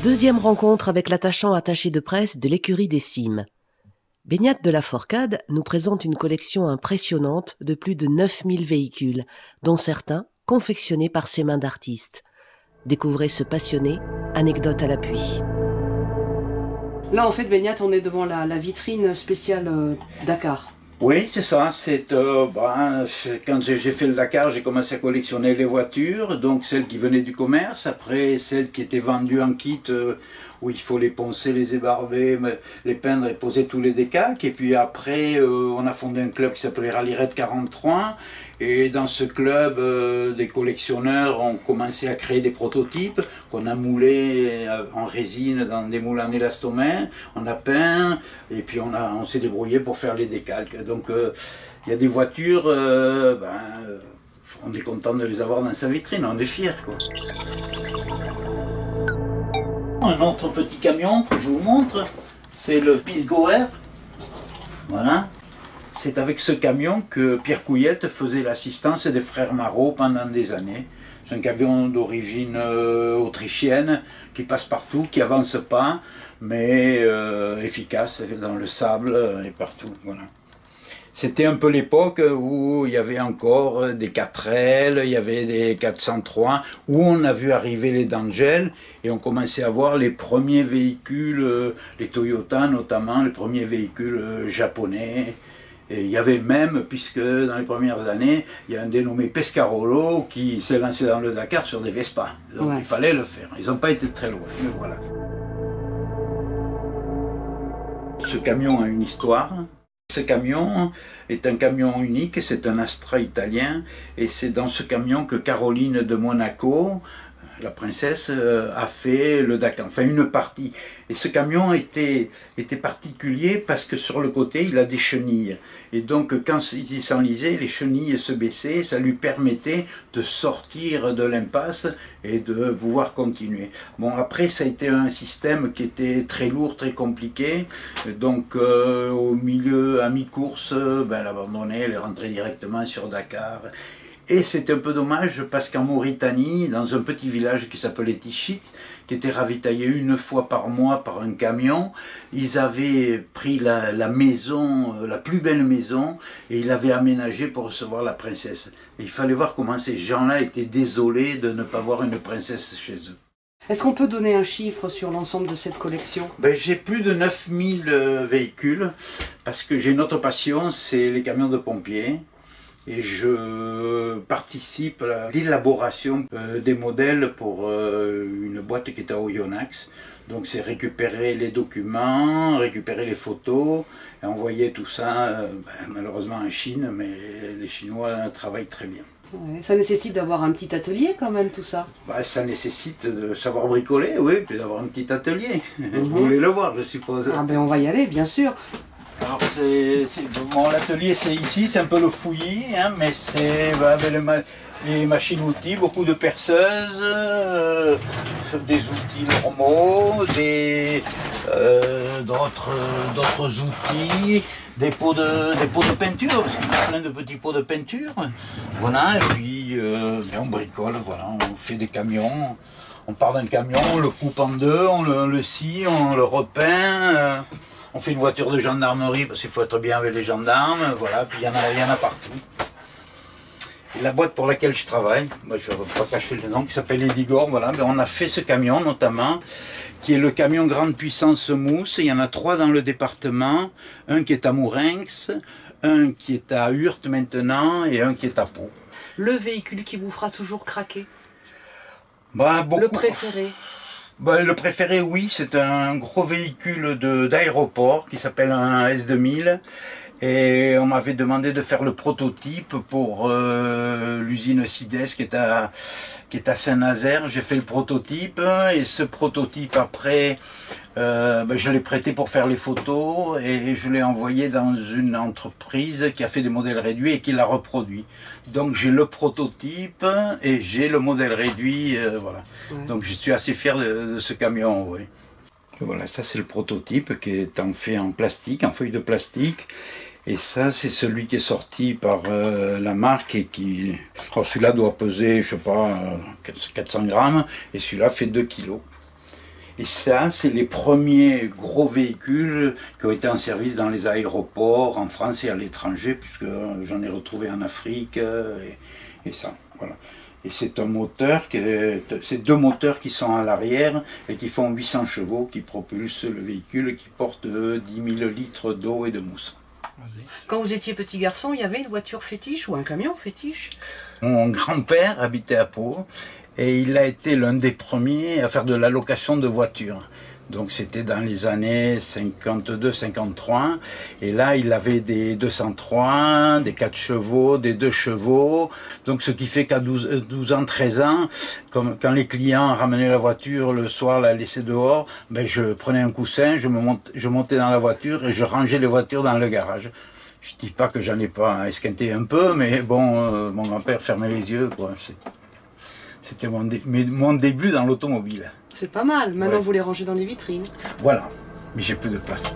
Deuxième rencontre avec l'attachant attaché de presse de l'écurie des Cimes. Beignat de la Forcade nous présente une collection impressionnante de plus de 9000 véhicules, dont certains confectionnés par ses mains d'artiste. Découvrez ce passionné, anecdote à l'appui. Là, en fait, Beignat, on est devant la vitrine spéciale Dakar. Oui, c'est ça. Quand j'ai fait le Dakar, j'ai commencé à collectionner les voitures, donc celles qui venaient du commerce, après celles qui étaient vendues en kit, où il faut les poncer, les ébarber, les peindre et poser tous les décalques. Et puis après, on a fondé un club qui s'appelait Rally Raid 43. Et dans ce club, des collectionneurs ont commencé à créer des prototypes qu'on a moulés en résine dans des moules en élastomère. On a peint et puis on s'est débrouillé pour faire les décalques. Donc il y a des voitures, on est content de les avoir dans sa vitrine, on est fiers, quoi. Un autre petit camion que je vous montre, c'est le Pisgoer. Voilà. C'est avec ce camion que Pierre Couillette faisait l'assistance des frères Marot pendant des années. C'est un camion d'origine autrichienne qui passe partout, qui avance pas, mais efficace dans le sable et partout. Voilà. C'était un peu l'époque où il y avait encore des 4L, il y avait des 403, où on a vu arriver les D'Angel et on commençait à voir les premiers véhicules, les Toyota notamment, les premiers véhicules japonais. Et il y avait même, puisque dans les premières années, il y a un dénommé Pescarolo qui s'est lancé dans le Dakar sur des Vespa. Donc il fallait le faire. Ils n'ont pas été très loin, mais voilà. Ce camion a une histoire. Ce camion est un camion unique, c'est un Astra italien, et c'est dans ce camion que Caroline de Monaco, la princesse, a fait le Dakar, enfin une partie. Et ce camion était particulier parce que sur le côté, il a des chenilles. Et donc quand il s'enlisait, les chenilles se baissaient, ça lui permettait de sortir de l'impasse et de pouvoir continuer. Bon, après, ça a été un système qui était très lourd, très compliqué. Donc au milieu, à mi-course, elle abandonnait, elle est rentrée directement sur Dakar. Et c'est un peu dommage parce qu'en Mauritanie, dans un petit village qui s'appelait Tichit, qui était ravitaillé une fois par mois par un camion, ils avaient pris la maison, la plus belle maison, et ils l'avaient aménagée pour recevoir la princesse. Et il fallait voir comment ces gens-là étaient désolés de ne pas voir une princesse chez eux. Est-ce qu'on peut donner un chiffre sur l'ensemble de cette collection? J'ai plus de 9000 véhicules, parce que j'ai une autre passion, c'est les camions de pompiers. Et je participe à l'élaboration des modèles pour une boîte qui est à Oyonnax. Donc c'est récupérer les documents, récupérer les photos, et envoyer tout ça, malheureusement en Chine, mais les Chinois travaillent très bien. Ouais, ça nécessite d'avoir un petit atelier quand même, tout ça? Ça nécecite de savoir bricoler, oui, puis d'avoir un petit atelier. Vous voulez le voir, je suppose. Ah on va y aller, bien sûr. Alors l'atelier c'est ici, c'est un peu le fouillis, hein, mais c'est les machines-outils, beaucoup de perceuses, des outils normaux, d'autres outils, des pots de peinture, parce qu'il y a plein de petits pots de peinture. Voilà, et puis on bricole, voilà, on fait des camions, on part d'un camion, on le coupe en deux, on le scie, on le repeint. On fait une voiture de gendarmerie parce qu'il faut être bien avec les gendarmes, voilà, puis il y en a partout. Et la boîte pour laquelle je travaille, je ne vais pas cacher le nom, qui s'appelle Edigor, voilà, on a fait ce camion notamment, qui est le camion grande puissance mousse. Il y en a 3 dans le département, un qui est à Mourinx, un qui est à Hurte maintenant et un qui est à Pau. Le véhicule qui vous fera toujours craquer? Beaucoup. Le préféré? Le préféré, oui, c'est un gros véhicule d'aéroport qui s'appelle un S2000 Et on m'avait demandé de faire le prototype pour l'usine Sides qui est à Saint-Nazaire. J'ai fait le prototype et ce prototype après, je l'ai prêté pour faire les photos et je l'ai envoyé dans une entreprise qui a fait des modèles réduits et qui l'a reproduit. Donc j'ai le prototype et j'ai le modèle réduit, voilà. Ouais. Donc je suis assez fier de ce camion, oui. Voilà, ça c'est le prototype qui est fait en plastique, en feuille de plastique. Et ça, c'est celui qui est sorti par la marque et qui... Alors celui-là doit peser, je sais pas, 400 grammes et celui-là fait 2 kilos. Et ça, c'est les premiers gros véhicules qui ont été en service dans les aéroports, en France et à l'étranger, puisque j'en ai retrouvé en Afrique et ça, voilà. Et c'est un moteur, c'est 2 moteurs qui sont à l'arrière et qui font 800 chevaux, qui propulsent le véhicule qui porte 10 000 litres d'eau et de mousse. Quand vous étiez petit garçon, il y avait une voiture fétiche ou un camion fétiche? Mon grand-père habitait à Pau et il a été l'un des premiers à faire de la location de voitures. Donc c'était dans les années 52-53 et là il avait des 203, des 4 chevaux, des 2 chevaux. Donc ce qui fait qu'à 12 ans, 13 ans, quand les clients ramenaient la voiture le soir, la laissaient dehors, je prenais un coussin, je montais dans la voiture et je rangeais les voitures dans le garage. Je dis pas que j'en ai pas esquinté un peu, mais bon, mon grand-père fermait les yeux, quoi. C'était mon début dans l'automobile. C'est pas mal. Maintenant, vous les rangez dans les vitrines. Voilà, mais j'ai plus de place.